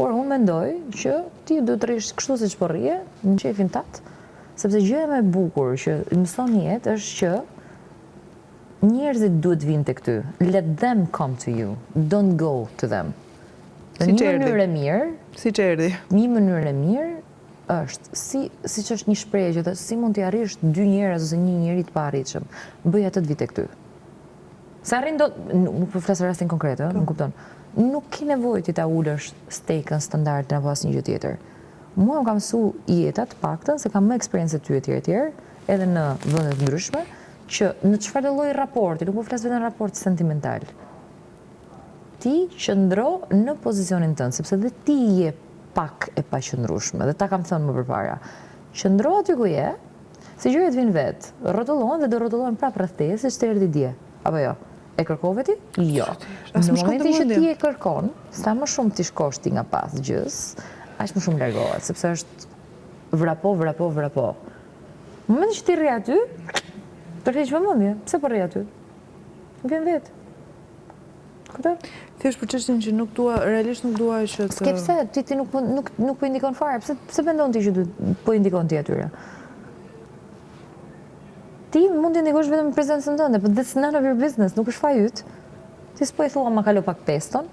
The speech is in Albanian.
Por unë mendoj që ti duhet të rrish kështu siç po rrije, në qefin tat, sepse gjëja më e bukur që mëson jetë është që njerëzit duhet vinë tek ty. Let them come to you. Don't go to them. Në një mënyrë e mirë, Siç erdhi. një mënyrë e mirë është siç është një shprehje që thotë si mund t'i arrish dy njerëz ose një njeri të paarritshëm. Bëj atë të vi tek ty. Sa arrin nuk po flas rastin konkret, më kupton. Nuk ke nevojë ti ta ulësh stekën standard apo asnjë gjë tjetër. Mua më ka mësuar jeta të paktën se kam më eksperiencë ty etj, edhe në vende të ndryshme, që në çfarë lloj raporti, nuk po flas vetëm raport sentimental. Ti qëndro në pozicionin tënd, sepse dhe ti je pak e paqëndrueshme, dhe ta kam thënë më përpara. Qëndro aty ku je, se gjërat vijnë vet, rrotullohen dhe do rrotullohen prapë rreth teje, siç të erdhi dje. Apo jo? E kërkove ti? Jo. Në momentin që ti e kërkon, sa më shumë ti shkosh ti nga pas gjës, aq më shumë largohet, sepse është vrapo. Në momentin që ti rri aty, tërheq vëmendje. Pse po rri aty? Vjen vet. Kupton? Thjesht për çështjen që realisht nuk dua që të... S'ke pse, ti nuk po indikon fare. Pse mendon ti që po indikon ti atyre? Ti mund të ndikosh vetëm në prezencën tënde, but that's none of your business, nuk është faji yt. Ti s'po i thua ma kalo pak peston.